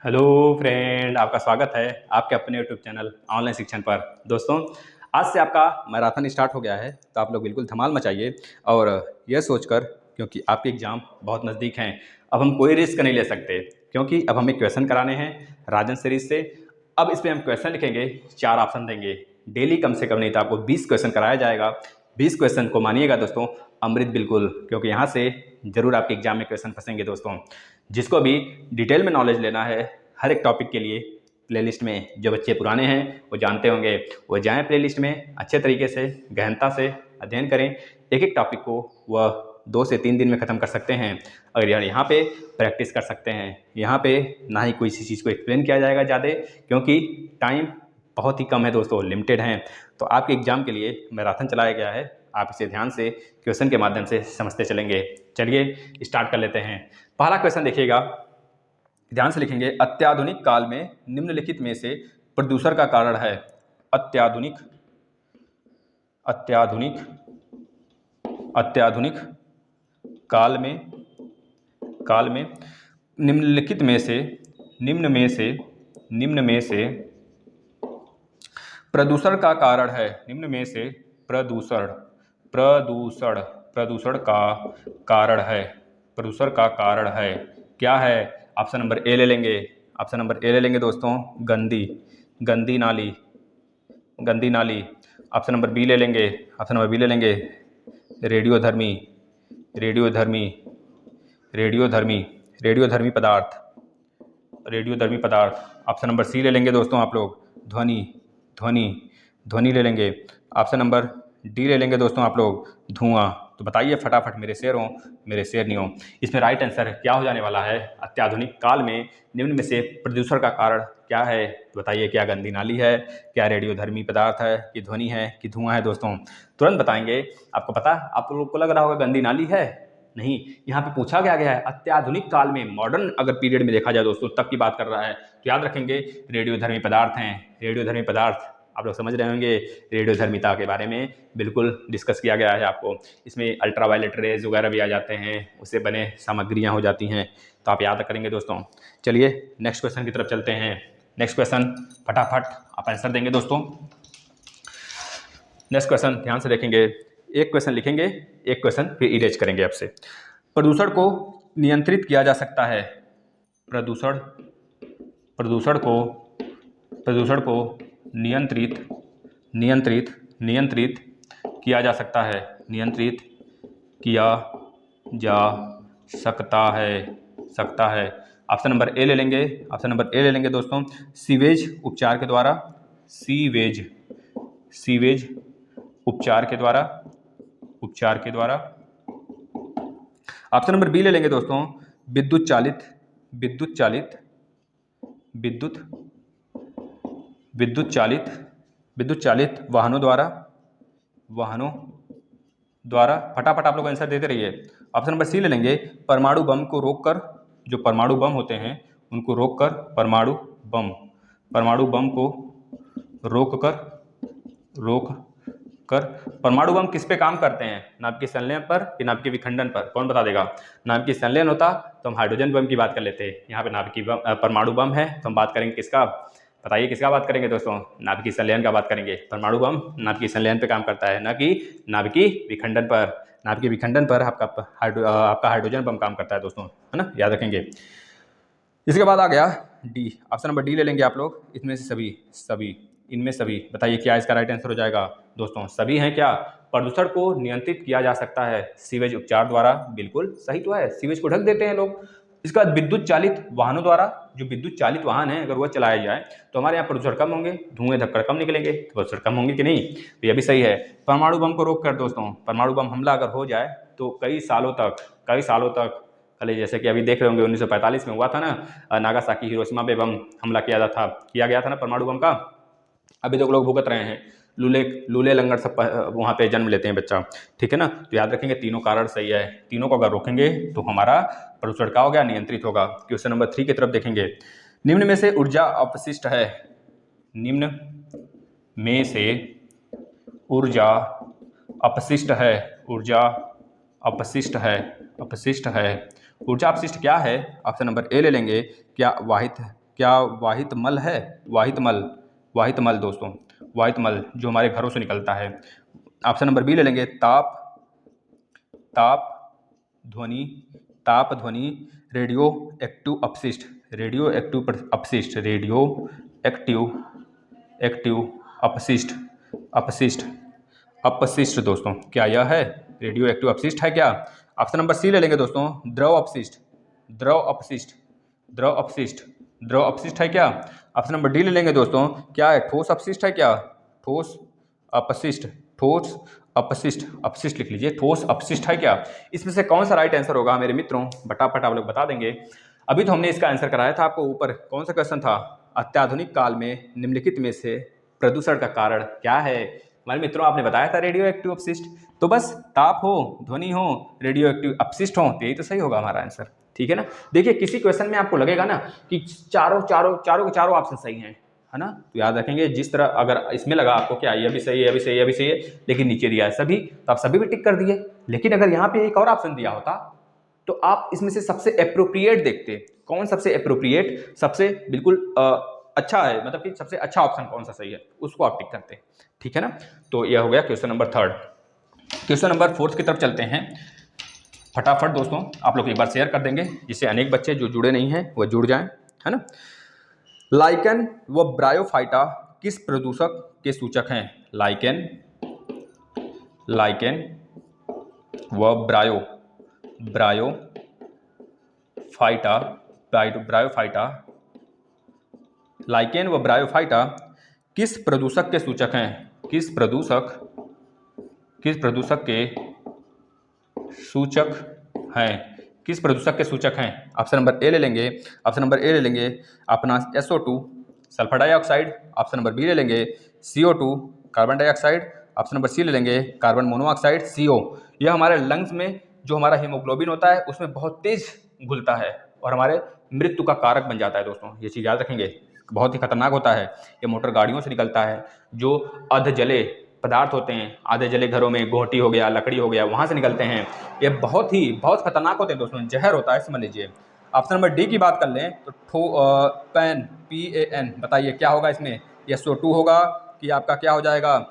Hello friend, आपका स्वागत है आपके अपने यूट्यूब चैनल ऑनलाइन शिक्षण पर। दोस्तों, आज से आपका मैराथन स्टार्ट हो गया है, तो आप लोग बिल्कुल धमाल मचाइए। और यह सोचकर, क्योंकि आपके एग्ज़ाम बहुत नज़दीक हैं, अब हम कोई रिस्क नहीं ले सकते, क्योंकि अब हमें क्वेश्चन कराने हैं राजन सीरीज से। अब इस पर हम क्वेश्चन लिखेंगे, 4 ऑप्शन देंगे। डेली कम से कम नहीं तो आपको 20 क्वेश्चन कराया जाएगा। 20 क्वेश्चन को मानिएगा दोस्तों अमृत बिल्कुल, क्योंकि यहाँ से ज़रूर आपके एग्जाम में क्वेश्चन फंसेंगे। दोस्तों, जिसको भी डिटेल में नॉलेज लेना है हर एक टॉपिक के लिए, प्लेलिस्ट में जो बच्चे पुराने हैं वो जानते होंगे, वो जाएं प्लेलिस्ट में, अच्छे तरीके से गहनता से अध्ययन करें। एक एक टॉपिक को वह 2 से 3 दिन में ख़त्म कर सकते हैं अगर यहाँ पे प्रैक्टिस कर सकते हैं। यहाँ पे ना ही कोई सी चीज़ को एक्सप्लेन किया जाएगा ज़्यादा, क्योंकि टाइम बहुत ही कम है दोस्तों, लिमिटेड हैं। तो आपके एग्जाम के लिए मैराथन चलाया गया है, आप इसे ध्यान से क्वेश्चन के माध्यम से समझते चलेंगे। चलिए स्टार्ट कर लेते हैं। पहला क्वेश्चन देखिएगा, ध्यान से लिखेंगे। अत्याधुनिक काल में निम्नलिखित में से प्रदूषण का कारण है। अत्याधुनिक अत्याधुनिक अत्याधुनिक काल में निम्नलिखित में से निम्न में से प्रदूषण का कारण है। निम्न में से प्रदूषण का कारण है। क्या है? ऑप्शन नंबर ए ले लेंगे दोस्तों, गंदी नाली। ऑप्शन नंबर बी ले लेंगे, रेडियोधर्मी पदार्थ। ऑप्शन नंबर सी ले लेंगे दोस्तों आप लोग, ध्वनि ले लेंगे। ऑप्शन नंबर डी ले लेंगे दोस्तों आप लोग, धुआं। तो बताइए फटाफट, मेरे शेर नहीं हो। इसमें राइट आंसर क्या हो जाने वाला है? अत्याधुनिक काल में निम्न में से प्रदूषण का कारण क्या है? तो बताइए, क्या गंदी नाली है, क्या रेडियोधर्मी पदार्थ है, कि ध्वनि है, कि धुआं है? दोस्तों तुरंत बताएंगे। आपको पता, आप लोग को लग रहा होगा गंदी नाली है, नहीं, यहाँ पे पूछा क्या गया है अत्याधुनिक काल में, मॉडर्न अगर पीरियड में देखा जाए दोस्तों तब की बात कर रहा है। तो याद रखेंगे रेडियोधर्मी पदार्थ हैं। रेडियोधर्मी पदार्थ आप लोग समझ रहे होंगे, रेडियोधर्मिता के बारे में बिल्कुल डिस्कस किया गया है आपको। इसमें अल्ट्रावायलेट रेज वगैरह भी आ जाते हैं, उससे बने सामग्रियां हो जाती हैं, तो आप याद करेंगे दोस्तों। चलिए नेक्स्ट क्वेश्चन की तरफ चलते हैं। नेक्स्ट क्वेश्चन फटाफट आप आंसर देंगे दोस्तों। नेक्स्ट क्वेश्चन ध्यान से देखेंगे, एक क्वेश्चन लिखेंगे, एक क्वेश्चन फिर इरेज करेंगे आपसे। प्रदूषण को नियंत्रित किया जा सकता है। प्रदूषण को नियंत्रित किया जा सकता है। ऑप्शन नंबर ए ले लेंगे दोस्तों, सीवेज उपचार के द्वारा। उपचार के द्वारा। ऑप्शन नंबर बी ले लेंगे दोस्तों, विद्युत चालित वाहनों द्वारा। फटाफट आप लोग आंसर देते रहिए। ऑप्शन नंबर सी ले लेंगे, परमाणु बम को रोककर, जो परमाणु बम होते हैं उनको रोककर, परमाणु बम को रोककर। परमाणु बम किस पे काम करते हैं? नाभिक के संलयन पर कि नाभिक के विखंडन पर? कौन बता देगा? नाभिक के संलयन होता तो हम हाइड्रोजन बम की बात कर लेते हैं। यहाँ पे नाभिक परमाणु बम है तो हम बात करेंगे किसका? बताइए किसका बात करेंगे दोस्तों? नाभिकीय संलयन का बात करेंगे। परमाणु बम नाभिकीय संलयन पे काम करता है, ना कि नाभिकीय विखंडन पर। नाभिकीय विखंडन पर आपका हाइड्रोजन बम काम करता है दोस्तों, है ना, याद रखेंगे। इसके बाद आ गया डी, ऑप्शन नंबर डी ले लेंगे आप लोग। इसमें से इनमें सभी बताइए क्या इसका राइट आंसर हो जाएगा दोस्तों? सभी हैं क्या? प्रदूषण को नियंत्रित किया जा सकता है सीवेज उपचार द्वारा। बिल्कुल सही तो है, सीवेज को ढक देते हैं लोग। इसका विद्युत चालित वाहनों द्वारा, जो विद्युत चालित वाहन है अगर वह चलाया जाए तो हमारे यहाँ प्रदूषण कम होंगे, धुएं धक्कड़ कम निकलेंगे, तो प्रदूषण कम होंगे कि नहीं? तो यह भी सही है। परमाणु बम को रोक कर दोस्तों, परमाणु बम हमला अगर हो जाए तो कई सालों तक कल जैसे कि अभी देख रहे होंगे 1945 में हुआ था ना, नागासाकी हिरोशिमा पे बम हमला किया गया था ना परमाणु बम का। अभी तो लोग भुगत रहे हैं, लूले लंगड़ सब वहाँ पे जन्म लेते हैं बच्चा, ठीक है ना। तो याद रखेंगे तीनों कारण सही है, तीनों को अगर रोकेंगे तो हमारा प्रदूषण क्या हो गया? नियंत्रित होगा। क्वेश्चन नंबर 3 की तरफ देखेंगे। निम्न में से ऊर्जा अपशिष्ट है। ऊर्जा अपशिष्ट क्या है? ऑप्शन नंबर ए ले लेंगे, क्या वाहित क्या वाहित मल है? वाहित मल, वाहित मल दोस्तों, वाहित मल जो हमारे घरों से निकलता है। ऑप्शन नंबर बी ले लेंगे, ताप, ताप ध्वनि, ताप ध्वनि, रेडियो एक्टिव अपशिष्ट, रेडियो एक्टिव अपशिष्ट, रेडियो एक्टिव, एक्टिव अपशिष्ट, अपशिष्ट, अपशिष्ट दोस्तों, क्या यह है? रेडियो एक्टिव अपशिष्ट है क्या? ऑप्शन नंबर सी ले लेंगे दोस्तों, द्रव अपशिष्ट, द्रव अपशिष्ट, द्रव अपशिष्ट, द्रव अपशिष्ट है क्या? ऑप्शन नंबर डी ले लेंगे दोस्तों, क्या है? ठोस अपशिष्ट है क्या? ठोस अपशिष्ट, ठोस अपशिष्ट, अपशिष्ट लिख लीजिए, ठोस अपशिष्ट है क्या? इसमें से कौन सा राइट आंसर होगा मेरे मित्रों? फटाफट आप लोग बता देंगे। अभी तो हमने इसका आंसर कराया था आपको, ऊपर कौन सा क्वेश्चन था? अत्याधुनिक काल में निम्नलिखित में से प्रदूषण का कारण क्या है? हमारे मित्रों आपने बताया था रेडियो एक्टिव अपशिष्ट, तो बस ताप हो, ध्वनि हो, रेडियो एक्टिव अपशिष्ट हो, तो यही तो सही होगा हमारा आंसर, ठीक है ना। देखिए किसी क्वेश्चन में आपको लगेगा ना कि चारों चारों चारों के चारों ऑप्शन सही हैं, है ना, तो याद रखेंगे जिस तरह अगर इसमें लगा आपको क्या ये भी सही है, ये भी सही है, ये भी सही है, लेकिन नीचे दिया है सभी, तो आप सभी भी टिक कर दिए। लेकिन अगर यहाँ पे एक और ऑप्शन दिया होता तो आप इसमें से सबसे अप्रोप्रिएट देखते, कौन सबसे अप्रोप्रिएट, सबसे बिल्कुल अच्छा है, मतलब कि सबसे अच्छा ऑप्शन कौन सा सही है, उसको आप टिक करते, ठीक है ना। तो यह हो गया question number third. Question number fourth की तरफ चलते हैं। फटाफट दोस्तों आप लोग एक बार शेयर कर देंगे, जिससे अनेक बच्चे जो जुड़े नहीं हैं वह जुड़ जाएं, है ना। लाइकेन व ब्रायोफाइटा किस प्रदूषक के सूचक हैं? लाइकेन, लाइकेन व ब्रायोफाइटा, ब्रायोफाइटा, लाइकेन व ब्रायोफाइटा किस प्रदूषक के सूचक हैं? किस प्रदूषक के सूचक हैं? किस प्रदूषक के सूचक हैं? ऑप्शन नंबर ए ले लेंगे, ऑप्शन नंबर ए ले लेंगे अपना SO2 sulphur dioxide, option number B ले लेंगे CO2 carbon dioxide, option number C ले लेंगे कार्बन मोनोऑक्साइड CO। यह हमारे लंग्स में जो हमारा हीमोग्लोबिन होता है उसमें बहुत तेज घुलता है और हमारे मृत्यु का कारक बन जाता है दोस्तों, ये चीज़ याद रखेंगे, बहुत ही खतरनाक होता है। ये मोटर गाड़ियों से निकलता है, जो अध जले पदार्थ होते हैं, आधे जले घरों में गोहटी हो गया, लकड़ी हो गया, वहां से निकलते हैं। ये बहुत खतरनाक होते हैं दोस्तों, जहर होता है, समझ लीजिए। ऑप्शन नंबर डी की बात कर लें तो पैन, PAN, बताइए क्या होगा इसमें? SO2 होगा कि आपका क्या हो जाएगा?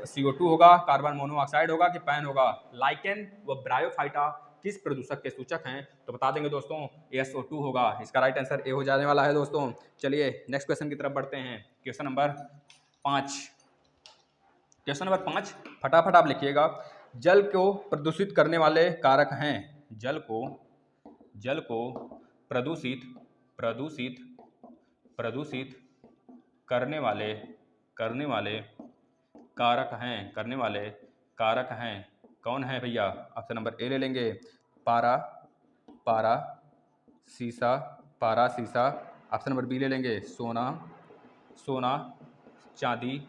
CO2 होगा, कार्बन मोनोऑक्साइड होगा कि पैन होगा? लाइकेन व ब्रायोफाइटा किस प्रदूषक के सूचक हैं? तो बता देंगे दोस्तों SO2 होगा। इसका राइट आंसर ए हो जाने वाला है दोस्तों। चलिए नेक्स्ट क्वेश्चन की तरफ बढ़ते हैं। क्वेश्चन नंबर 5, क्वेश्चन नंबर 5 फटाफट आप लिखिएगा। जल को प्रदूषित करने वाले कारक हैं। जल को प्रदूषित करने वाले कारक हैं, कौन है भैया? ऑप्शन नंबर ए ले लेंगे पारा सीसा, ऑप्शन नंबर बी ले लेंगे सोना चांदी,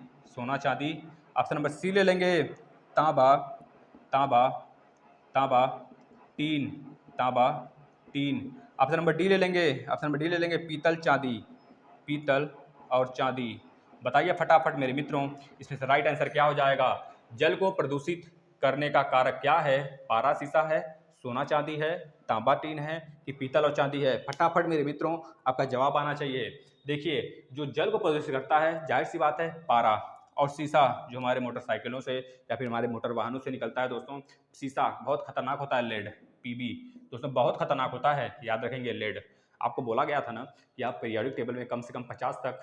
ऑप्शन नंबर सी ले लेंगे तांबा टीन, ऑप्शन नंबर डी ले लेंगे पीतल और चांदी। बताइए फटाफट मेरे मित्रों, इसमें से राइट आंसर क्या हो जाएगा? जल को प्रदूषित करने का कारक क्या है? पारा सीसा है, सोना चांदी है, तांबा टीन है कि पीतल और चांदी है? फटाफट मेरे मित्रों आपका जवाब आना चाहिए। देखिए जो जल को प्रदूषित करता है, जाहिर सी बात है पारा, और शीशा जो हमारे मोटरसाइकिलों से या फिर हमारे मोटर वाहनों से निकलता है दोस्तों, शीशा बहुत खतरनाक होता है। लेड, PB दोस्तों बहुत खतरनाक होता है, याद रखेंगे। लेड, आपको बोला गया था ना कि आप पीरियोडिक टेबल में कम से कम 50 तक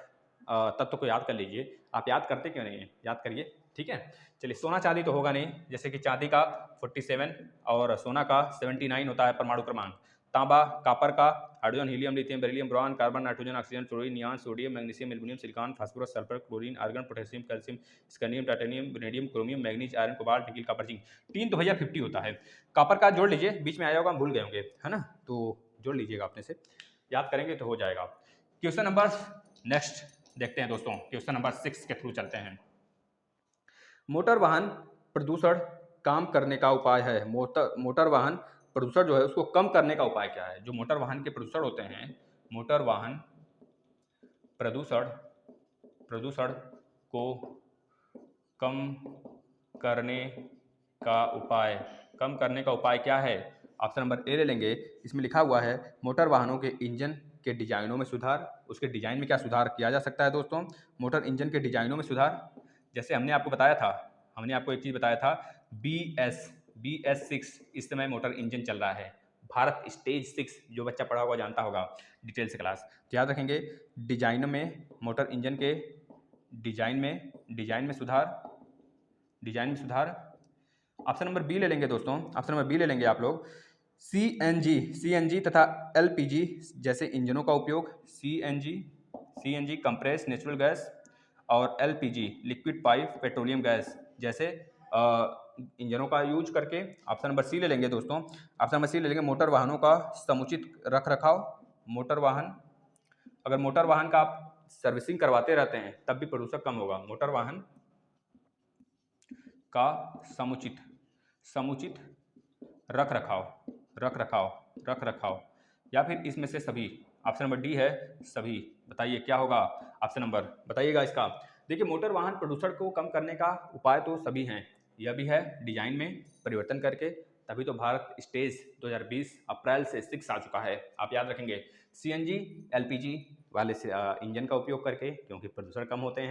तत्व को याद कर लीजिए। आप याद करते क्यों नहीं है? याद करिए, ठीक है। चलिए सोना चांदी तो होगा नहीं, जैसे कि चांदी का 47 और सोना का 79 होता है परमाणु क्रमांक। तांबा, कापर का hydrogen, helium, lithium, beryllium, boron, carbon, nitrogen, oxygen, fluorine, neon, sodium, magnesium, aluminium, silicon, phosphorus, sulphur, chlorine, argon, potassium, calcium, scandium, titanium, vanadium, chromium, manganese, iron, cobalt, nickel, copper, zinc. टीन तो भैया 50 होता है। Copper का जोड़ लीजिए, बीच में आया होगा, भूल गए होंगे, है ना, तो जोड़ लीजिएगा अपने से, याद करेंगे तो हो जाएगा। क्वेश्चन नंबर नेक्स्ट देखते हैं दोस्तों, क्वेश्चन नंबर 6 के थ्रू चलते हैं। मोटर वाहन प्रदूषण कम करने का उपाय है। मोटर वाहन प्रदूषण जो है उसको कम करने का उपाय क्या है? जो मोटर वाहन के प्रदूषण होते हैं, मोटर वाहन प्रदूषण को कम करने का उपाय क्या है? ऑप्शन नंबर ए ले लेंगे, इसमें लिखा हुआ है मोटर वाहनों के इंजन के डिजाइनों में सुधार। उसके डिजाइन में क्या सुधार किया जा सकता है दोस्तों? मोटर इंजन के डिजाइनों में सुधार, जैसे हमने आपको बताया था, हमने आपको एक चीज़ बताया था, BS6 इस समय मोटर इंजन चल रहा है, भारत स्टेज 6, जो बच्चा पढ़ा होगा जानता होगा डिटेल से क्लास। तो याद रखेंगे डिजाइन में, मोटर इंजन के डिजाइन में सुधार। ऑप्शन नंबर बी ले लेंगे दोस्तों, ऑप्शन नंबर बी ले लेंगे आप लोग। सीएनजी तथा एलपीजी जैसे इंजनों का उपयोग, सीएनजी कंप्रेस नेचुरल गैस और LPG liquid pipe petroleum gas जैसे इंजनों का यूज करके। ऑप्शन नंबर सी ले लेंगे दोस्तों, ऑप्शन नंबर सी ले लेंगे। मोटर वाहनों का समुचित रख रखाव, मोटर वाहन, अगर मोटर वाहन का आप सर्विसिंग करवाते रहते हैं तब भी प्रदूषण कम होगा। मोटर वाहन का समुचित रख रखाव या फिर इसमें से सभी। ऑप्शन नंबर डी है सभी। बताइए क्या होगा ऑप्शन नंबर, बताइएगा इसका। देखिए मोटर वाहन प्रदूषण को कम करने का उपाय तो सभी हैं, यह भी है डिजाइन में परिवर्तन करके, तभी तो भारत स्टेज 2020 अप्रैल से 6 आ चुका है। आप याद रखेंगे सीएनजी एलपीजी वाले से इंजन का उपयोग करके, क्योंकि प्रदूषण कम होते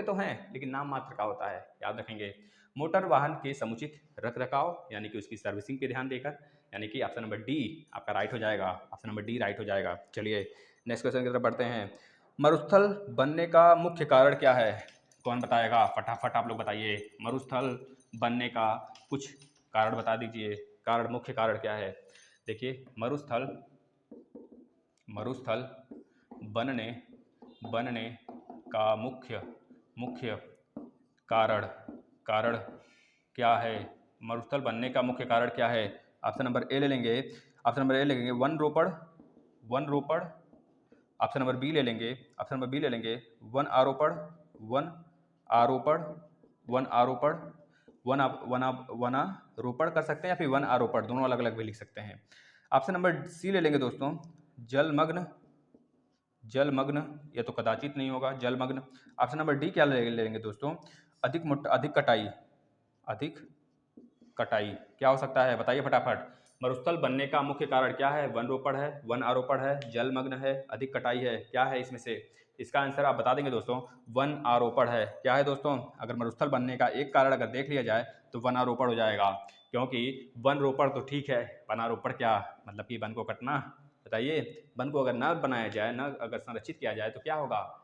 तो हैं लेकिन नाम मात्र का होता है। याद रखेंगे मोटर वाहन के समुचित रख रखाव यानी कि उसकी सर्विसिंग पे ध्यान देकर, यानी कि ऑप्शन नंबर डी आपका राइट हो जाएगा, ऑप्शन नंबर डी राइट हो जाएगा। चलिए नेक्स्ट क्वेश्चन की तरफ बढ़ते हैं। मरुस्थल बनने का मुख्य कारण क्या है? कौन बताएगा? फटाफट आप लोग बताइए। मरुस्थल बनने का कुछ कारण बता दीजिए, कारण, मुख्य कारण क्या है? देखिए मरुस्थल बनने का मुख्य कारण क्या है? मरुस्थल बनने का मुख्य कारण क्या है? ऑप्शन नंबर ए ले लेंगे, ऑप्शन नंबर ए ले लेंगे वन रोपड़। ऑप्शन नंबर बी ले लेंगे, ऑप्शन नंबर बी ले लेंगे वन आरोपण। वनारोपण कर सकते हैं या फिर वन आरोपण, दोनों अलग अलग भी लिख सकते हैं। ऑप्शन नंबर सी ले लेंगे दोस्तों जलमग्न, ये तो कदाचित नहीं होगा, जलमग्न। ऑप्शन नंबर डी क्या ले लेंगे दोस्तों? अधिक कटाई क्या हो सकता है? बताइए फटाफट। मरुस्थल बनने का मुख्य कारण क्या है? वन रोपण है, वन आरोपण है, जलमग्न है, अधिक कटाई है, क्या है इसमें से? इसका आंसर आप बता देंगे दोस्तों, वन आरोपण है। क्या है दोस्तों? अगर मरुस्थल बनने का एक कारण अगर देख लिया जाए तो वन आरोपण हो जाएगा, क्योंकि वन रोपण तो ठीक है, वन आरोपण क्या मतलब कि वन को कटना। बताइए वन को अगर न बनाया जाए, न अगर संरक्षित किया जाए तो क्या होगा?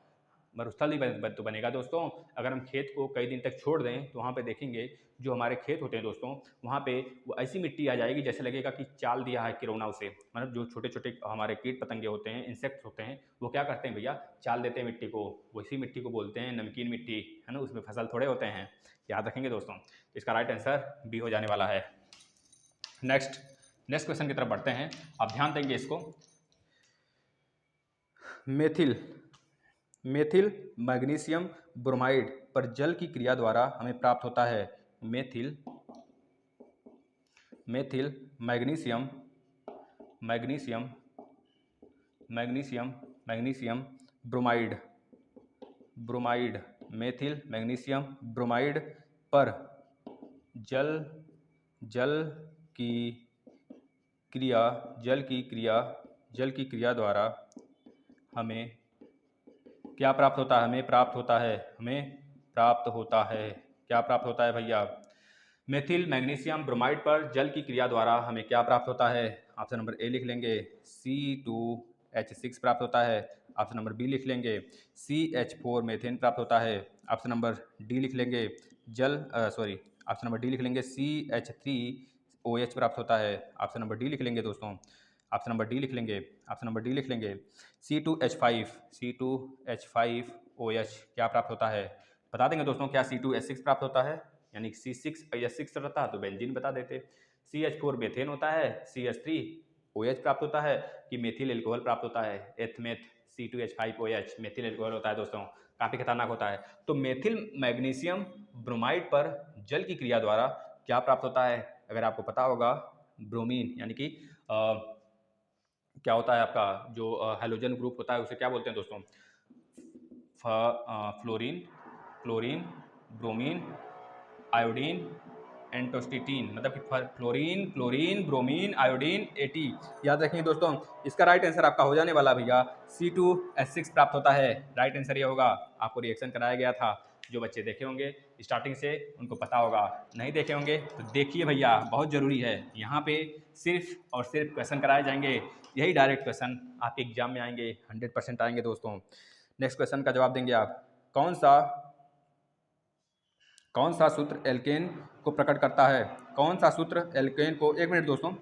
मरुस्थल ही तो बनेगा दोस्तों। अगर हम खेत को कई दिन तक छोड़ दें तो वहाँ पे देखेंगे जो हमारे खेत होते हैं दोस्तों, वहाँ पे वो ऐसी मिट्टी आ जाएगी जैसे लगेगा कि चाल दिया है किरौना उसे। मतलब जो छोटे छोटे हमारे कीट पतंगे होते हैं, इंसेक्ट्स होते हैं, वो क्या करते हैं भैया? चाल देते हैं मिट्टी को। वैसी मिट्टी को बोलते हैं नमकीन मिट्टी, है ना, उसमें फसल थोड़े होते हैं। याद रखेंगे दोस्तों, इसका राइट आंसर बी हो जाने वाला है। नेक्स्ट क्वेश्चन की तरफ बढ़ते हैं, आप ध्यान देंगे इसको। मेथिल मैग्नीशियम ब्रोमाइड पर जल की क्रिया द्वारा हमें प्राप्त होता है। Methyl magnesium bromide, methyl magnesium bromide पर जल की क्रिया द्वारा हमें क्या प्राप्त होता है? हमें प्राप्त होता है भैया? मेथिल मैग्नीशियम ब्रोमाइड पर जल की क्रिया द्वारा हमें क्या प्राप्त होता है? ऑप्शन नंबर ए लिख लेंगे C2H6 प्राप्त होता है। ऑप्शन नंबर बी लिख लेंगे CH4 मेथेन प्राप्त होता है। ऑप्शन नंबर डी लिख लेंगे ऑप्शन नंबर डी लिख लेंगे CH3OH प्राप्त होता है। ऑप्शन नंबर डी लिख लेंगे दोस्तों, ऑप्शन नंबर डी लिख लेंगे C2H5OH क्या प्राप्त होता है? बता देंगे दोस्तों क्या C2H6 प्राप्त होता है? यानी C6H6 रहता तो बेंजीन बता देते। CH4 मेथेन होता है, CH3OH प्राप्त होता है कि मेथिल एल्कोहल प्राप्त होता है, एथमेथ। C2H5OH मेथिल एल्कोहल होता है दोस्तों, काफ़ी खतरनाक होता है। तो मेथिल मैग्नीशियम ब्रोमाइड पर जल की क्रिया द्वारा क्या प्राप्त होता है? अगर आपको पता होगा ब्रोमीन, यानी कि क्या होता है आपका जो हैलोजन ग्रुप होता है उसे क्या बोलते हैं दोस्तों? फ्लोरीन, ब्रोमीन, आयोडीन, एंटोस्टिटीन, मतलब कि fluorine, chlorine, bromine, iodine, eighty. याद रखेंगे दोस्तों, इसका राइट आंसर आपका हो जाने वाला भैया C2H6 प्राप्त होता है। राइट आंसर ये होगा। आपको रिएक्शन कराया गया था, जो बच्चे देखे होंगे स्टार्टिंग से उनको पता होगा, नहीं देखे होंगे तो देखिए भैया, बहुत ज़रूरी है। यहाँ पे सिर्फ और सिर्फ क्वेश्चन कराए जाएंगे, यही डायरेक्ट क्वेश्चन आपके एग्जाम में आएंगे, 100% आएंगे दोस्तों। नेक्स्ट क्वेश्चन का जवाब देंगे आप। कौन सा सूत्र एल्केन को प्रकट करता है? कौन सा सूत्र एल्केन को, एक मिनट दोस्तों,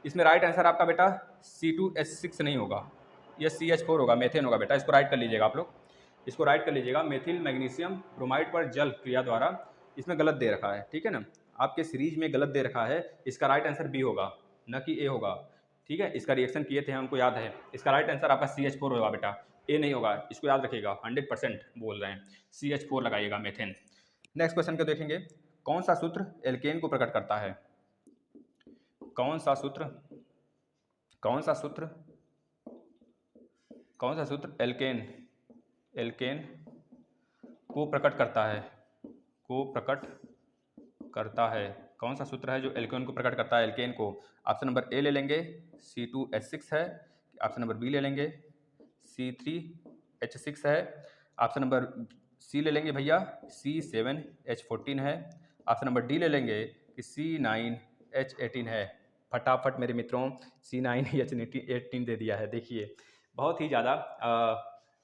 इसमें राइट आंसर आपका बेटा C2H6 नहीं होगा, यह CH4 होगा, मेथेन होगा बेटा। इसको राइट कर लीजिएगा आप लोग, इसको राइट कर लीजिएगा। मेथिल मैग्नीशियम ब्रोमाइड पर जल क्रिया द्वारा, इसमें गलत दे रखा है, ठीक है ना, आपके सीरीज में गलत दे रखा है। इसका राइट आंसर बी होगा, न कि ए होगा, ठीक है। इसका रिएक्शन किए थे हमको याद है। इसका राइट आंसर आपका CH4 होगा बेटा, ए नहीं होगा, इसको याद रखिएगा। 100% बोल रहे हैं, CH4 लगाइएगा, मेथेन। नेक्स्ट क्वेश्चन को देखेंगे। कौन सा सूत्र एल्केन को प्रकट करता है? कौन सा सूत्र एल्केन को प्रकट करता है? कौन सा सूत्र है जो एल्केन को प्रकट करता है? एल्केन को ऑप्शन नंबर ए ले लेंगे, C2H6 है। ऑप्शन नंबर बी ले लेंगे, C3H6 है। ऑप्शन नंबर सी ले लेंगे भैया, C7H14 है। ऑप्शन नंबर डी ले लेंगे कि C9H18 है। फटाफट मेरे मित्रों, C9H18 दे दिया है। देखिए बहुत ही ज़्यादा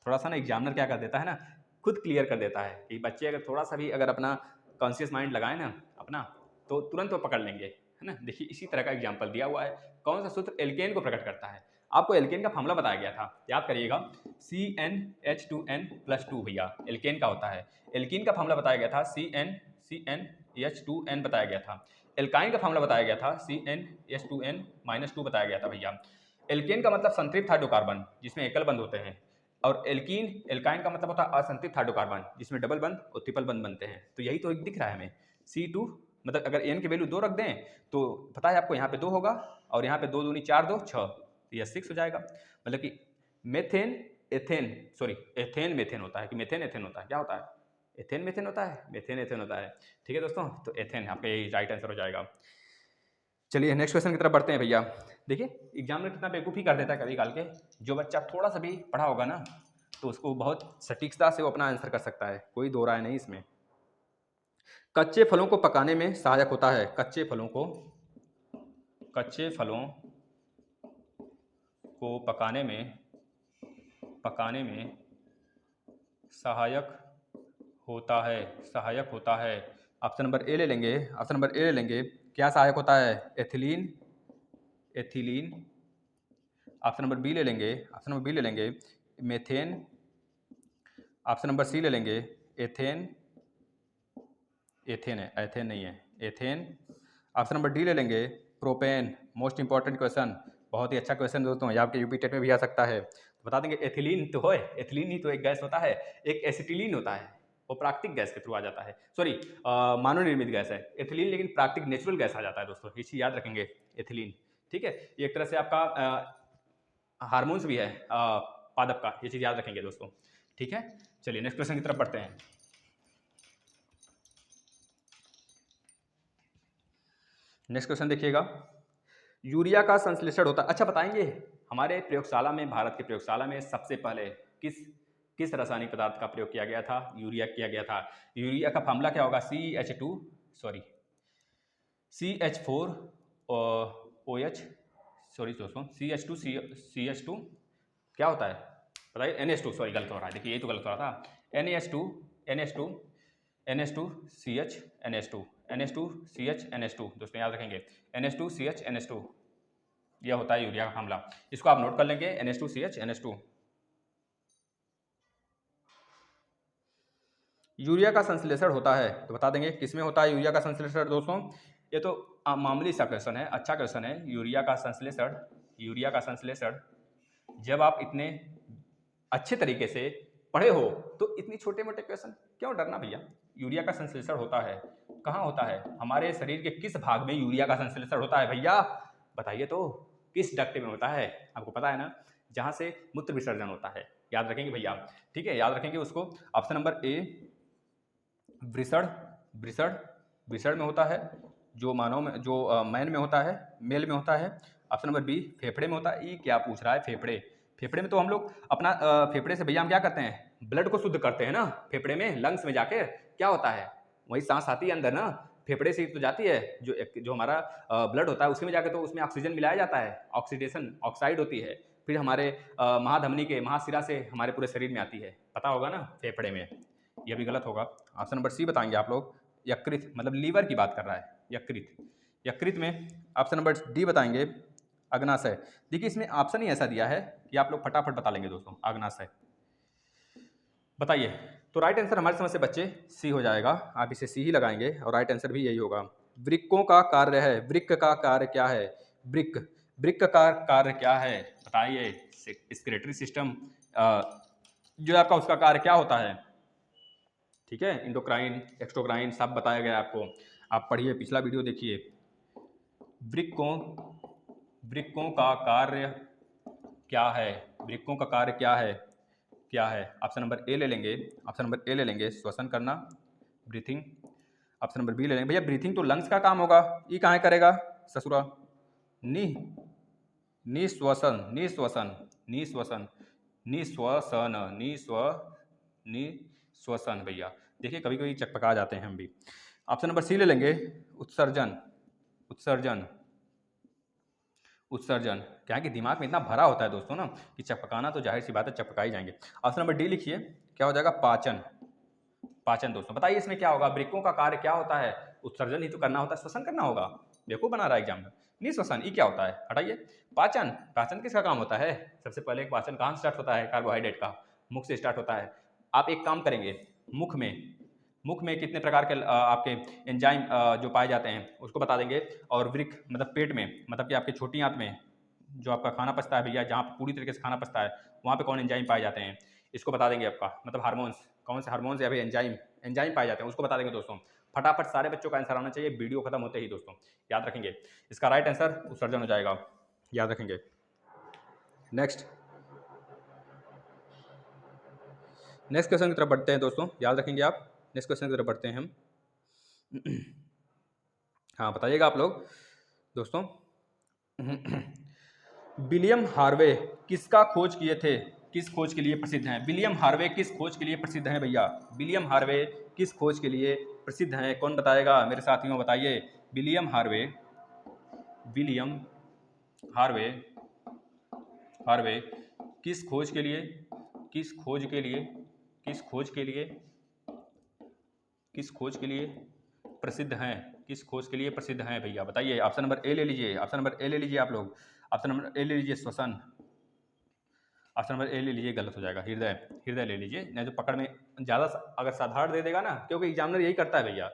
थोड़ा सा ना एग्जामिनर क्या कर देता है ना, खुद क्लियर कर देता है कि बच्चे अगर थोड़ा सा भी अगर अपना कॉन्शियस माइंड लगाए ना अपना, तो तुरंत वो पकड़ लेंगे, है ना। देखिए इसी तरह का एग्जाम्पल दिया हुआ है। कौन सा सूत्र एल्केन को प्रकट करता है? आपको एल्केन का फॉर्मूला बताया गया था, याद करिएगा, CnH2n+2 भैया एल्केन का होता है। एल्कीन का फॉर्मूला बताया गया था CnH2n बताया गया था। एल्काइन का फॉर्मूला बताया गया था CnH2n-2 बताया गया था भैया। एल्केन का मतलब संतृप्त हाइड्रोकार्बन जिसमें एकल बंध होते हैं, और एल्काइन का मतलब होता है असंतृप्त हाइड्रोकार्बन जिसमें डबल बंध और ट्रिपल बंध बनते हैं। तो यही तो एक दिख रहा है हमें, C2 मतलब अगर N की वैल्यू 2 रख दें तो पता है आपको, यहाँ पे 2 होगा और यहाँ पे 2 दूनी 4, 2 6, तो यह 6 हो जाएगा। मतलब कि एथेन मेथेन होता है कि मेथेन एथेन होता है, क्या होता है? एथेन मेथेन होता है, मेथेन एथेन होता है। ठीक है दोस्तों, तो एथेन आपका यही राइट आंसर हो जाएगा। चलिए नेक्स्ट क्वेश्चन की तरफ बढ़ते हैं भैया। देखिए एग्जाम में कितना बेवकूफ़ी कर देता है कभी काल के, जो बच्चा थोड़ा सा भी पढ़ा होगा ना तो उसको बहुत सटीकता से वो अपना आंसर कर सकता है, कोई दो राय नहीं इसमें। कच्चे फलों को पकाने में सहायक होता है? कच्चे फलों को पकाने में सहायक होता है। ऑप्शन नंबर ए ले लेंगे, क्या सहायक होता है? एथिलीन। ऑप्शन नंबर बी ले लेंगे, मेथेन। ऑप्शन नंबर सी ले लेंगे, एथेन नहीं है, एथेन। ऑप्शन नंबर डी ले लेंगे, प्रोपेन। मोस्ट इंपॉर्टेंट क्वेश्चन, बहुत ही अच्छा क्वेश्चन दोस्तों, ये आपके यूपी टेट में भी आ सकता है। तो बता देंगे एथिलीन तो है, एथिलीन ही तो एक गैस होता है, एक एसिटिलीन होता है, वो प्राकृतिक गैस के थ्रू आ जाता है, सॉरी मानव निर्मित गैस है एथिलीन, लेकिन प्राकृतिक नेचुरल गैस आ जाता है दोस्तों, ये चीज़ याद रखेंगे, एथिलीन। ठीक है, ये एक तरह से आपका हार्मोन्स भी है पादप का, ये चीज़ याद रखेंगे दोस्तों। ठीक है, चलिए नेक्स्ट क्वेश्चन की तरफ बढ़ते हैं। नेक्स्ट क्वेश्चन देखिएगा, यूरिया का संश्लेषण होता है, अच्छा बताएंगे हमारे प्रयोगशाला में, भारत की प्रयोगशाला में सबसे पहले किस रासायनिक पदार्थ का प्रयोग किया गया था? यूरिया किया गया था। यूरिया का फार्मूला क्या होगा? CH2 क्या होता है बताइए? NH2, सॉरी गलत हो रहा है, देखिए ये तो गलत हो रहा था, NH2CH दोस्तों याद रखेंगे, NH2CH यह होता है यूरिया का फार्मूला, इसको आप नोट कर लेंगे, NH2CH यूरिया का संश्लेषण होता है, तो बता देंगे किसमें होता है यूरिया का संश्लेषण दोस्तों? ये तो मामूली सा क्वेश्चन है, अच्छा क्वेश्चन है। यूरिया का संश्लेषण जब आप इतने अच्छे तरीके से पढ़े हो तो इतनी छोटे मोटे क्वेश्चन क्यों डरना भैया। यूरिया का संश्लेषण होता है, कहाँ होता है? हमारे शरीर के किस भाग में यूरिया का संश्लेषण होता है भैया? बताइए तो, किस डक्ट में होता है? आपको पता है ना, जहाँ से मूत्र विसर्जन होता है, याद रखेंगे भैया। ठीक है, याद रखेंगे उसको। ऑप्शन नंबर ए वृषण में होता है। जो मानव में, जो मैन में होता है, मेल में होता है। ऑप्शन नंबर बी फेफड़े में होता है। ई क्या पूछ रहा है, फेफड़े। फेफड़े में तो हम लोग अपना फेफड़े से भैया हम क्या करते हैं, ब्लड को शुद्ध करते हैं ना। फेफड़े में, लंग्स में जाके क्या होता है, वही सांस आती है अंदर ना, फेफड़े से ही तो जाती है। जो हमारा ब्लड होता है उसी में जाके तो उसमें ऑक्सीजन मिलाया जाता है, ऑक्सीडेशन, ऑक्साइड होती है, फिर हमारे महाधमनी के, महाशिरा से हमारे पूरे शरीर में आती है। पता होगा ना, फेफड़े में। यह भी गलत होगा। ऑप्शन नंबर सी बताएंगे आप लोग, यकृत, मतलब लीवर की बात कर रहा है, यकृत। यकृत में ऑप्शन नंबर डी बताएंगे, अग्नाशय। देखिए इसमें ऑप्शन ही ऐसा दिया है कि आप लोग फटाफट बता लेंगे दोस्तों, अग्नाशय। बताइए, तो राइट आंसर हमारे समझ से बच्चे सी हो जाएगा। आप इसे सी ही लगाएंगे और राइट आंसर भी यही होगा। वृक्कों का कार्य है, वृक्क का कार्य क्या है, वृक्क, वृक्क का कार्य क्या है बताइए। स्क्रेटरी सिस्टम जो आपका, उसका कार्य क्या होता है, ठीक है। इंडोक्राइन, एक्सोक्राइन सब बताया गया आपको, आप पढ़िए, पिछला वीडियो देखिए। वृक्कों, वृक्कों का कार्य क्या है, वृक्कों का कार्य क्या है, क्या है। ऑप्शन नंबर ए ले लेंगे, ऑप्शन नंबर ए ले लेंगे, श्वसन करना, ब्रीथिंग। ऑप्शन नंबर बी ले लेंगे, भैया ब्रीथिंग तो लंग्स का काम होगा, ये कहाँ करेगा ससुरा, निश्वसन, निश्वसन, निश्वसन, निश्वसन, निश्वसन भैया। देखिए कभी कभी चकपका जाते हैं हम भी। ऑप्शन नंबर सी ले लेंगे, उत्सर्जन, उत्सर्जन, उत्सर्जन। क्या है कि दिमाग में इतना भरा होता है दोस्तों ना कि चपकाना तो जाहिर सी बात है, चपका ही जाएंगे। ऑप्शन नंबर डी लिखिए, क्या हो जाएगा, पाचन, पाचन। दोस्तों बताइए इसमें क्या होगा, वृक्कों का कार्य क्या होता है, उत्सर्जन ही तो करना होता है, श्वसन करना होगा, देखो बना रहा है एग्जाम में। निश्वसन, ये क्या होता है, हटाइए। पाचन, पाचन किसका काम होता है, सबसे पहले पाचन कहाँ स्टार्ट होता है, कार्बोहाइड्रेट का, मुख से स्टार्ट होता है। आप एक काम करेंगे, मुख में, मुख में कितने प्रकार के आपके एंजाइम जो पाए जाते हैं उसको बता देंगे। और वृक्क मतलब पेट में, मतलब कि आपके छोटी आंत में जो आपका खाना पचता है भैया, जहाँ पूरी तरीके से खाना पचता है, वहाँ पे कौन एंजाइम पाए जाते हैं, इसको बता देंगे आपका। मतलब हार्मोन्स, कौन से हार्मोन्स या फिर एंजाइम, एंजाइम पाए जाते हैं उसको बता देंगे दोस्तों। फटाफट सारे बच्चों का आंसर आना चाहिए वीडियो खत्म होते ही दोस्तों, याद रखेंगे। इसका राइट आंसर उत्सर्जन हो जाएगा, याद रखेंगे। नेक्स्ट, नेक्स्ट क्वेश्चन की तरफ बढ़ते हैं दोस्तों, याद रखेंगे आप। नेक्स्ट क्वेश्चन की तरफ बढ़ते हैं हम। हाँ बताइएगा आप लोग दोस्तों। विलियम हार्वे किसका खोज किए थे, किस खोज के लिए प्रसिद्ध हैं, विलियम हार्वे किस खोज के लिए प्रसिद्ध हैं भैया, विलियम हार्वे किस खोज के लिए प्रसिद्ध हैं, कौन बताएगा मेरे साथियों, बताइए। William Harvey, William Harvey, Harvey किस खोज के लिए, किस खोज के लिए, किस खोज के लिए, किस खोज के लिए प्रसिद्ध हैं, किस खोज के लिए प्रसिद्ध हैं भैया, बताइए। ऑप्शन नंबर ए ले लीजिए, ऑप्शन नंबर ए ले लीजिए आप लोग, ऑप्शन नंबर ए ले लीजिए, श्वसन। ऑप्शन नंबर ए ले लीजिए, गलत हो जाएगा, हृदय, हृदय ले लीजिए, नहीं तो पकड़ में ज़्यादा अगर साधारण दे देगा ना, क्योंकि एग्जामिनर यही करता है भैया,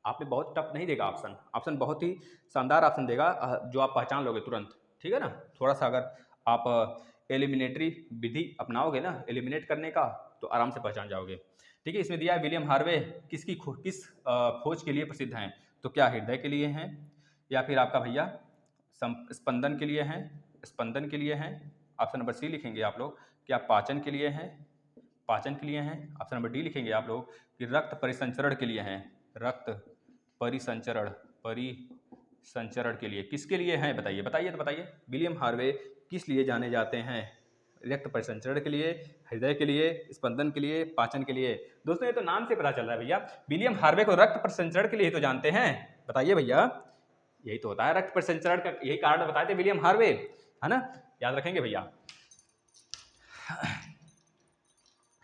आप में बहुत टफ नहीं देगा ऑप्शन, ऑप्शन बहुत ही शानदार ऑप्शन देगा जो आप पहचान लोगे तुरंत, ठीक है ना। थोड़ा सा अगर आप एलिमिनेटरी विधि अपनाओगे ना, एलिमिनेट करने का, तो आराम से पहचान जाओगे। ठीक है, इसमें दिया है विलियम हार्वे किसकी किस खोज के लिए प्रसिद्ध हैं, तो क्या हृदय के लिए हैं, या फिर आपका भैया स्पंदन के लिए हैं, स्पंदन के लिए हैं। ऑप्शन नंबर सी लिखेंगे आप लोग, क्या पाचन के लिए हैं, पाचन के लिए हैं। ऑप्शन नंबर डी लिखेंगे आप लोग कि रक्त परिसंचरण के लिए हैं, रक्त परिसंचरण, परिसंचरण के लिए, किसके लिए हैं बताइए, बताइए तो बताइए। विलियम हार्वे किस लिए जाने जाते हैं, रक्त परिसंचरण के लिए, हृदय के लिए, स्पंदन के लिए, पाचन के लिए। दोस्तों ये तो नाम से पता चल रहा है भैया, विलियम हार्वे को रक्त परिसंचरण के लिए तो जानते हैं, बताइए भैया, यही तो होता है रक्त परिसंचरण का, यही कारण बताए थे विलियम हार्वे, है ना, याद रखेंगे भैया।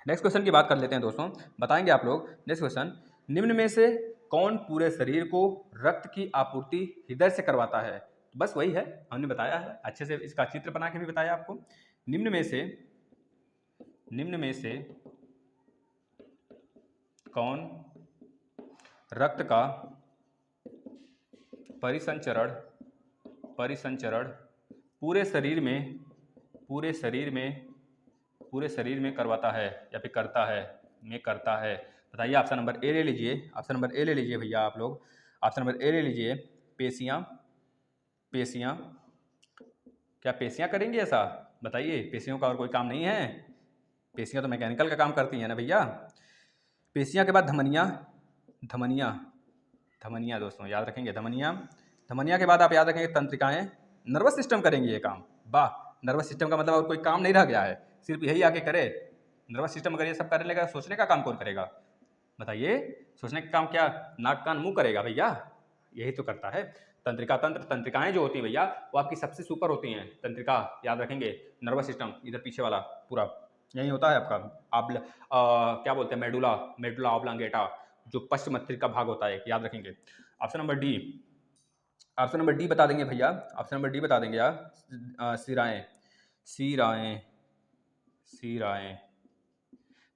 नेक्स्ट क्वेश्चन की बात कर लेते हैं दोस्तों, बताएंगे आप लोग। नेक्स्ट क्वेश्चन, निम्न में से कौन पूरे शरीर को रक्त की आपूर्ति हृदय से करवाता है, बस वही है, हमने बताया है अच्छे से, इसका चित्र बना के भी बताया आपको। निम्न में से, निम्न में से कौन रक्त का परिसंचरण, परिसंचरण पूरे शरीर में, पूरे शरीर में, पूरे शरीर में करवाता है या फिर करता है, में करता है, बताइए। ऑप्शन नंबर ए ले लीजिए, ऑप्शन नंबर ए ले लीजिए भैया आप लोग, ऑप्शन नंबर ए ले लीजिए, पेशियां, पेशियां, क्या पेशियां करेंगी ऐसा, बताइए। पेशियों का और कोई काम नहीं है, पेशियां तो मैकेनिकल का काम करती हैं ना भैया। पेशियां के बाद धमनियां, धमनियां, धमनियाँ दोस्तों, याद रखेंगे धमनियाँ। धमनियाँ के बाद आप याद रखेंगे तंत्रिकाएँ। नर्वस सिस्टम करेंगे ये काम। वाह, नर्वस सिस्टम का मतलब और कोई काम नहीं रह गया है, सिर्फ यही आके करे। नर्वस सिस्टम अगर ये सब करने लगा, सोचने का काम कौन करेगा बताइए? सोचने का काम क्या नाक कान मुंह करेगा भैया? यही तो करता है तंत्रिका तंत्र। तंत्रिकाएं जो होती हैं भैया वो आपकी सबसे सुपर होती हैं। तंत्रिका याद रखेंगे, नर्वस सिस्टम इधर पीछे वाला पूरा यही होता है आपका। आप क्या बोलते हैं, मेडुला, मेडुला ऑब्लांगेटा, जो पश्च मस्तिष्क का भाग होता है, याद रखेंगे। Option number D, option number D बता देंगे भैया, ऑप्शन नंबर डी बता देंगे आप। सिराएं, सिराएं, सिराएं,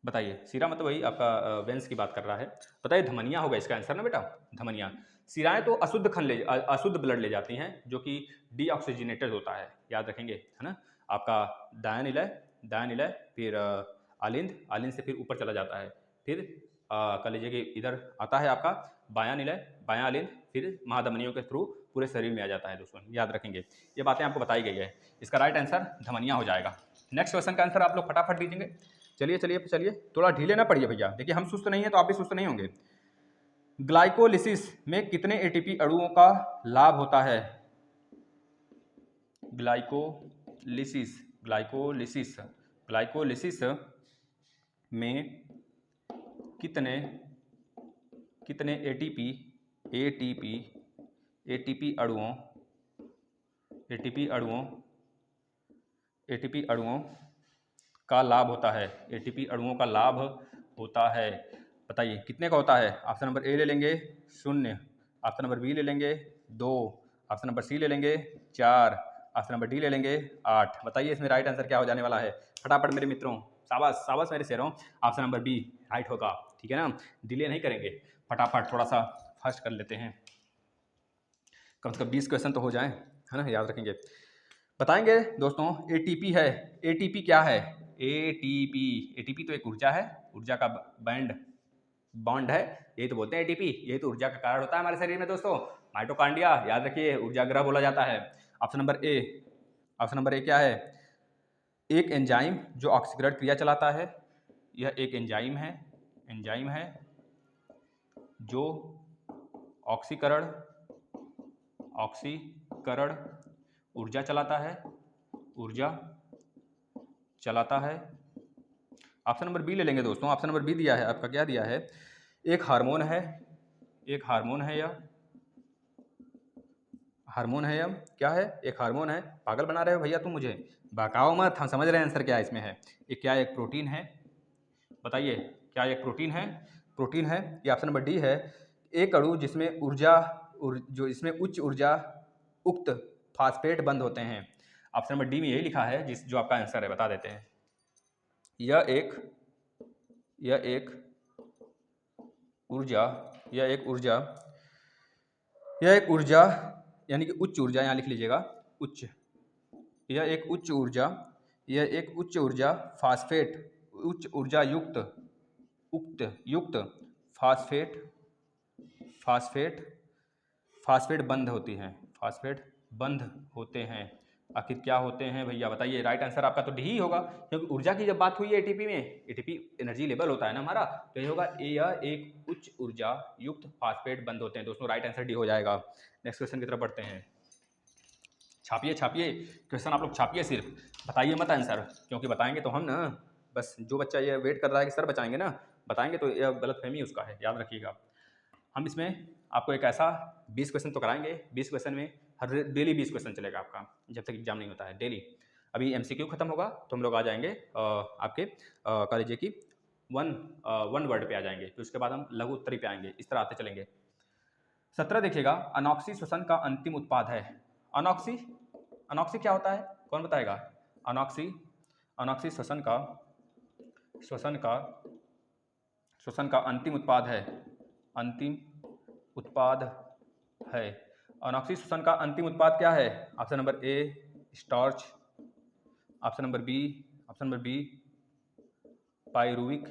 बताइए। सीरा मतलब वही आपका वेंस की बात कर रहा है। बताइए धमनियाँ होगा इसका आंसर ना बेटा, धमनियाँ। सिराएं तो अशुद्ध खन ले अशुद्ध ब्लड ले जाती हैं, जो कि डीऑक्सीजनेटेड होता है, याद रखेंगे, है ना। आपका दायां निलय, दायां निलय, फिर आलिंद, आलिंद से फिर ऊपर चला जाता है, फिर कह लीजिए कि इधर आता है आपका बायां निलय, बायां आलिंद, फिर महाधमनियों के थ्रू पूरे शरीर में आ जाता है दोस्तों, याद रखेंगे। ये बातें आपको बताई गई है। इसका राइट आंसर धमनियाँ हो जाएगा। नेक्स्ट क्वेश्चन का आंसर आप लोग फटाफट दीजिएंगे। चलिए चलिए चलिए, थोड़ा ढीले ना पड़िए भैया। देखिए हम सुस्त नहीं है तो आप भी सुस्त नहीं होंगे। ग्लाइकोलिसिस में कितने एटीपी अणुओं का लाभ होता है? ग्लाइकोलिसिस, ग्लाइकोलिसिस, ग्लाइकोलिसिस में कितने कितने एटीपी एटीपी एटीपी अणुओं एटीपी अणुओं एटीपी अणुओं का लाभ होता है? एटीपी अणुओं का लाभ होता है, बताइए कितने का होता है? ऑप्शन नंबर ए ले लेंगे 0, ऑप्शन नंबर बी ले लेंगे 2, ऑप्शन नंबर सी ले लेंगे 4, ऑप्शन नंबर डी ले लेंगे 8। बताइए इसमें राइट आंसर क्या हो जाने वाला है? फटाफट मेरे मित्रों, शाबाश शाबाश मेरे शेरों, ऑप्शन नंबर बी राइट होगा, ठीक है ना। डिले नहीं करेंगे, फटाफट थोड़ा सा फास्ट कर लेते हैं, कम से कम 20 क्वेश्चन तो हो जाएं, है ना, याद रखेंगे। बताएंगे दोस्तों एटीपी है, एटीपी क्या है? एटीपी, एटीपी तो एक ऊर्जा है, ऊर्जा का बैंड बॉन्ड है, यही तो बोलते हैं एटीपी। यही तो ऊर्जा का कारण होता है हमारे शरीर में दोस्तों, माइटोकांड्रिया, याद रखिए, ऊर्जा ग्रह बोला जाता है। ऑप्शन नंबर ए, ऑप्शन नंबर ए क्या है? एक एंजाइम जो ऑक्सीकरण क्रिया चलाता है, यह एक एंजाइम है, एंजाइम है जो ऑक्सीकरण ऑक्सीकरण ऊर्जा चलाता है, ऊर्जा चलाता है। ऑप्शन नंबर बी ले लेंगे दोस्तों, ऑप्शन नंबर बी दिया है आपका, क्या दिया है? एक हार्मोन है, एक हार्मोन है, या हार्मोन है, या क्या है? एक हार्मोन है। पागल बना रहे हो भैया तुम मुझे, बहकाओ मत, हम समझ रहे हैं आंसर क्या है इसमें है। ये क्या एक प्रोटीन है? बताइए क्या एक प्रोटीन है? प्रोटीन है। ये ऑप्शन नंबर डी है। एक अणु जिसमें ऊर्जा जो इसमें उच्च ऊर्जा उक्त फास्फेट बंद होते हैं। ऑप्शन नंबर डी में यही लिखा है, जिस जो आपका आंसर है, बता देते हैं। यह एक ऊर्जा, यह एक ऊर्जा, यह एक ऊर्जा यानी कि उच्च ऊर्जा, यहाँ लिख लीजिएगा उच्च, यह एक उच्च ऊर्जा, यह एक उच्च ऊर्जा फास्फेट, उच्च ऊर्जा युक्त फास्फेट फास्फेट फास्फेट बंध होती हैं, फास्फेट बंध होते हैं। आखिर क्या होते हैं भैया बताइए? राइट आंसर आपका तो डी ही होगा, क्योंकि ऊर्जा की जब बात हुई है एटीपी में, एटीपी एनर्जी लेवल होता है ना हमारा, तो ये होगा यह एक उच्च ऊर्जा युक्त फास्फेट बंध होते हैं दोस्तों, राइट आंसर डी हो जाएगा। नेक्स्ट क्वेश्चन की तरफ बढ़ते हैं। छापिए छापिए क्वेश्चन, आप लोग छापिए, सिर्फ बताइए मत आंसर, क्योंकि बताएंगे तो हम ना, बस जो बच्चा ये वेट कर रहा है कि सर बचाएंगे ना, बताएंगे तो यह गलतफहमी उसका है, याद रखिएगा। हम इसमें आपको एक ऐसा 20 क्वेश्चन तो कराएंगे, 20 क्वेश्चन में हर डेली 20 क्वेश्चन चलेगा आपका, जब तक एग्जाम नहीं होता है, डेली। अभी एमसीक्यू खत्म होगा तो हम लोग आ जाएंगे आपके कह लीजिए कि वन वर्ड पे आ जाएंगे, फिर उसके बाद हम लघु उत्तरी पे आएंगे, इस तरह आते चलेंगे। 17 देखिएगा, अनॉक्सी श्वसन का अंतिम उत्पाद है। अनॉक्सी, अनॉक्सी क्या होता है, कौन बताएगा? अनॉक्सी, अनॉक्सी श्वसन का अंतिम उत्पाद है, अंतिम उत्पाद है। अनॉक्सी श्वसन का अंतिम उत्पाद क्या है? Option number A starch, option number B pyruvic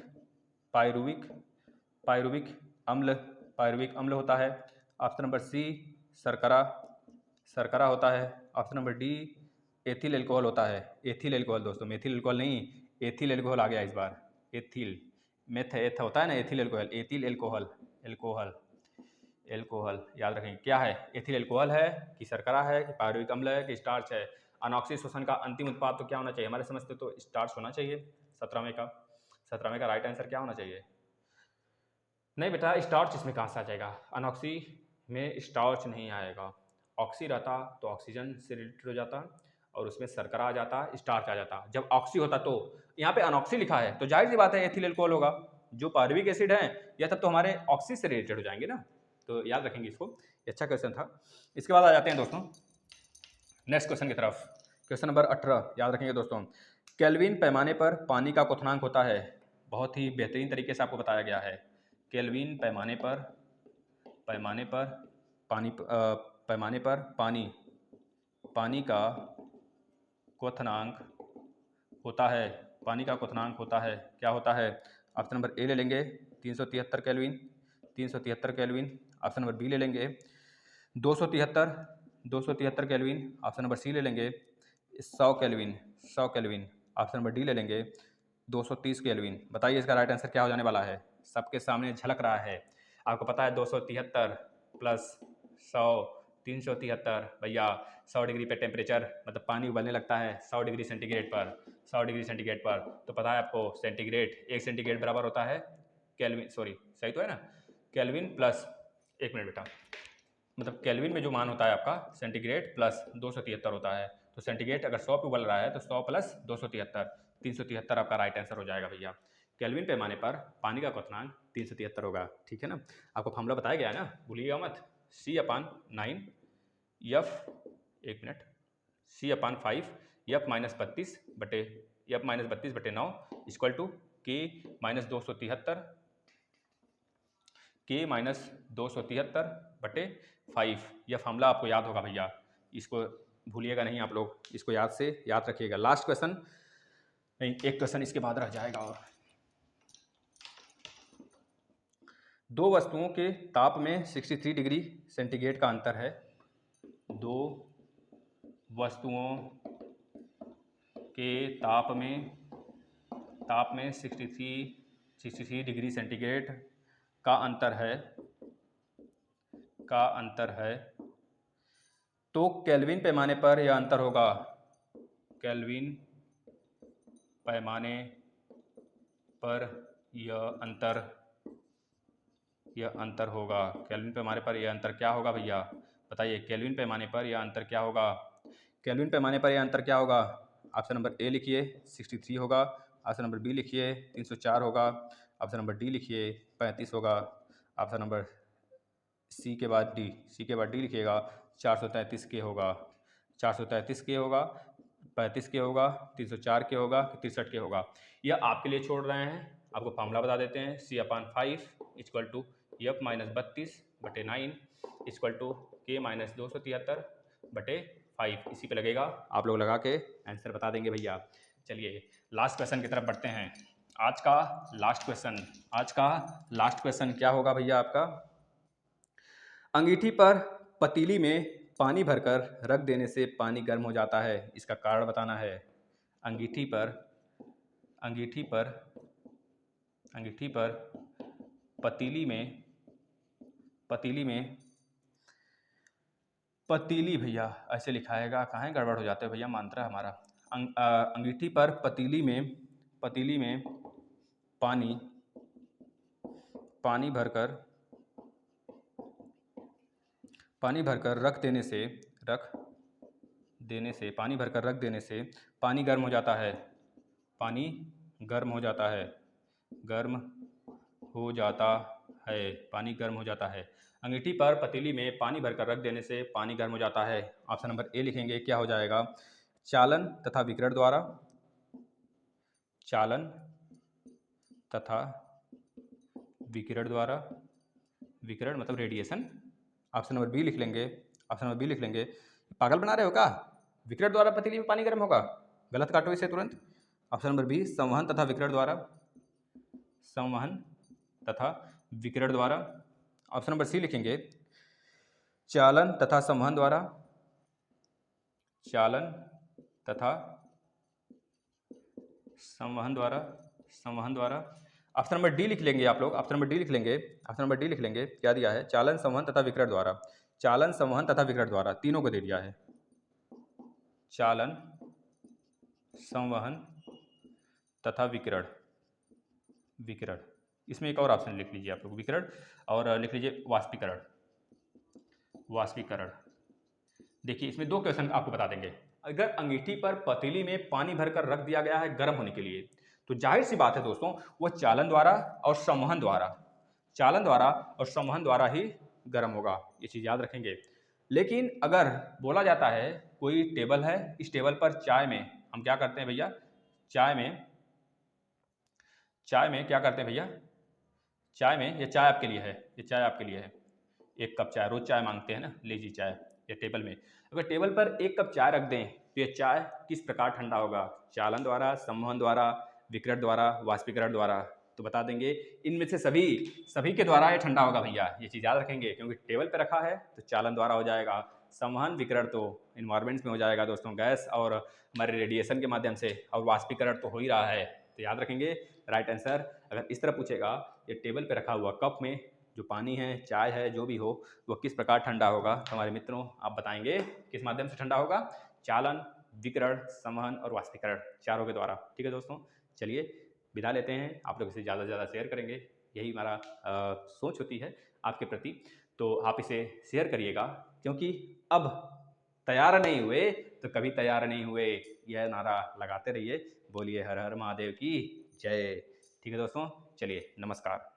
अम्ल होता है। ऑप्शन नंबर सी शर्करा होता है। Option number D ethyl alcohol ethyl है। एथिल एल्कोहल दोस्तों, मेथिल एल्कोहल नहीं, एथिल एल्कोहल आ गया इस बार। एथिल, मेथ एथ होता है ना, ethyl alcohol, ethyl alcohol, alcohol याद रखेंगे क्या है, एथिल एल्कोहल है कि शर्करा है कि पायरुविक अम्ल है कि स्टार्च है। अनॉक्सी शोषण का अंतिम उत्पाद तो क्या होना चाहिए, हमारे समझते तो स्टार्च होना चाहिए। 17वें का राइट आंसर क्या होना चाहिए? नहीं बेटा, स्टार्च इसमें कहाँ से आ जाएगा, अनॉक्सी में स्टार्च नहीं आएगा। ऑक्सी रहता तो ऑक्सीजन से रिलेटेड हो जाता और उसमें शर्करा आ जाता, स्टार्च आ जाता। जब ऑक्सी होता तो यहाँ पे अनॉक्सी लिखा है तो जाहिर सी बात है एथिल एल्कोहल होगा। जो पायरुविक एसिड है यह तब तो हमारे ऑक्सी से रिलेटेड हो जाएंगे ना, तो याद रखेंगे इसको। अच्छा क्वेश्चन था। इसके बाद आ जाते हैं दोस्तों नेक्स्ट क्वेश्चन की तरफ। क्वेश्चन नंबर 18 याद रखेंगे दोस्तों। केल्विन पैमाने पर पानी का क्वथनांक होता है। बहुत ही बेहतरीन तरीके से आपको बताया गया है। केल्विन पैमाने पर पानी का क्वथनांक होता है। पानी का क्वथनांक होता है, क्या होता है? ऑप्शन नंबर ए ले लेंगे 373 kelvin, 373 kelvin. Option number B ले लेंगे 273 केल्विन। ऑप्शन नंबर सी ले लेंगे 100 kelvin, 100 kelvin. Option number D ले लेंगे 230 केल्विन। बताइए इसका राइट आंसर क्या हो जाने वाला है? सबके सामने झलक रहा है, आपको पता है 273 प्लस 100 373 भैया 100 डिग्री पे टेम्परेचर मतलब पानी उबलने लगता है 100 डिग्री सेंटीग्रेड पर, 100 डिग्री सेंटीग्रेड पर। तो पता है आपको सेंटीग्रेड, 1 सेंटीग्रेड बराबर होता है केल्विन, सॉरी सही तो है ना, केल्विन प्लस, एक मिनट बेटा, मतलब केल्विन में जो मान होता है आपका सेंटीग्रेड प्लस 273 होता है। तो सेंटीग्रेड अगर 100 पे उबल रहा है तो 100 प्लस 273, 373 आपका राइट आंसर हो जाएगा भैया। केल्विन पैमाने पर पानी का क्वथनांक 373 होगा, ठीक है ना। आपको फॉर्मूला बताया गया है ना, भूलिएगा मत। C/9 F, एक मिनट, C/5 F माइनस 32 बटे 9 इक्वल टू K माइनस 273 बटे 5। यह फॉर्मूला आपको याद होगा भैया, इसको भूलिएगा नहीं आप लोग, इसको याद रखिएगा। लास्ट क्वेश्चन, नहीं एक क्वेश्चन इसके बाद रह जाएगा। और दो वस्तुओं के ताप में 63 डिग्री सेंटीग्रेड का अंतर है। दो वस्तुओं के ताप में 63 डिग्री सेंटीग्रेड का अंतर है। तो केल्विन पैमाने पर यह अंतर होगा, केल्विन पैमाने पर यह अंतर होगा। केल्विन पैमाने पर यह अंतर क्या होगा भैया, बताइए। केल्विन पैमाने पर यह अंतर क्या होगा? केल्विन पैमाने पर यह अंतर क्या होगा? ऑप्शन नंबर ए लिखिए 63 होगा, ऑप्शन नंबर बी लिखिए 304 होगा, ऑप्शन नंबर डी लिखिए 35 होगा, ऑप्शन नंबर सी के बाद डी लिखिएगा 433 के होगा, 433 के होगा, 35 के होगा, 304 के होगा, 63 के होगा। यह आपके लिए छोड़ रहे हैं, आपको फॉर्मूला बता देते हैं। C/5 equal to F minus 32 बटे 9 इक्वल टू K माइनस 273 बटे 5। इसी पे लगेगा, आप लोग लगा के आंसर बता देंगे भैया। चलिए लास्ट क्वेश्चन की तरफ बढ़ते हैं। आज का लास्ट क्वेश्चन क्या होगा भैया आपका? अंगीठी पर पतीली में पानी भरकर रख देने से पानी गर्म हो जाता है, इसका कारण बताना है। अंगीठी पर पतीली भैया ऐसे लिखाएगा, कहाँ गड़बड़ हो जाता है भैया मात्रा हमारा। अंगीठी पर पतीली में पानी भरकर रख देने से पानी गर्म हो जाता है। पानी गर्म हो जाता है। अंगीठी पर पतीली में पानी भरकर रख देने से पानी गर्म हो जाता है। ऑप्शन नंबर ए लिखेंगे, क्या हो जाएगा? चालन तथा विकिरण द्वारा, विकिरण मतलब रेडिएशन। ऑप्शन नंबर बी लिख लेंगे। पागल बना रहे हो क्या? विकिरण द्वारा पतीली में पानी गर्म होगा, गलत काटो इसे तुरंत। ऑप्शन नंबर बी संवहन तथा विकिरण द्वारा। ऑप्शन नंबर सी लिखेंगे चालन तथा संवहन द्वारा। ऑप्शन नंबर डी लिख लेंगे आप लोग, ऑप्शन नंबर डी लिख लेंगे, ऑप्शन नंबर डी लिख लेंगे। क्या दिया है? चालन, संवहन तथा विकिरण द्वारा, चालन, संवहन तथा विकिरण द्वारा, तीनों को दे दिया है। चालन, संवहन तथा विकिरण, विकिरण, इसमें एक और ऑप्शन लिख लीजिए आप लोग, विकिरण, और लिख लीजिए वाष्पीकरण, वाष्पीकरण। देखिए इसमें दो क्वेश्चन आपको बता देंगे। अगर अंगीठी पर पतीली में पानी भरकर रख दिया गया है गर्म होने के लिए, तो जाहिर सी बात है दोस्तों, वो चालन द्वारा और संवहन द्वारा, चालन द्वारा और संवहन द्वारा ही गर्म होगा, ये चीज़ याद रखेंगे। लेकिन अगर बोला जाता है कोई टेबल है, इस टेबल पर चाय में हम क्या करते हैं भैया, चाय में क्या करते हैं भैया, चाय में, ये चाय आपके लिए है, ये चाय आपके लिए है, एक कप चाय, रोज चाय मांगते हैं ना, लीजिए चाय, ये टेबल में। अगर टेबल पर एक कप चाय रख दें तो ये चाय किस प्रकार ठंडा होगा? चालन द्वारा, संवहन द्वारा, विकिरण द्वारा, वाष्पीकरण द्वारा। तो बता देंगे इनमें से सभी के द्वारा ये ठंडा होगा भैया, ये चीज़ याद रखेंगे, क्योंकि टेबल पे रखा है तो चालन द्वारा हो जाएगा, संवहन विकिरण तो इन्वायरमेंट्स में हो जाएगा दोस्तों, गैस और हमारे रेडिएशन के माध्यम से, और वाष्पीकरण तो हो ही रहा है। तो याद रखेंगे राइट आंसर। अगर इस तरह पूछेगा, ये टेबल पे रखा हुआ कप में जो पानी है, चाय है, जो भी हो, वो किस प्रकार ठंडा होगा? हमारे मित्रों आप बताएंगे किस माध्यम से ठंडा होगा? चालन, विकिरण, संवहन और वाष्पीकरण, चारों के द्वारा। ठीक है दोस्तों, चलिए विदा लेते हैं, आप लोग इसे ज़्यादा से ज़्यादा शेयर करेंगे, यही हमारा सोच होती है आपके प्रति। तो आप इसे शेयर करिएगा, क्योंकि अब तैयार नहीं हुए तो कभी तैयार नहीं हुए, यह नारा लगाते रहिए। बोलिए हर हर महादेव की जय। ठीक है दोस्तों, चलिए नमस्कार।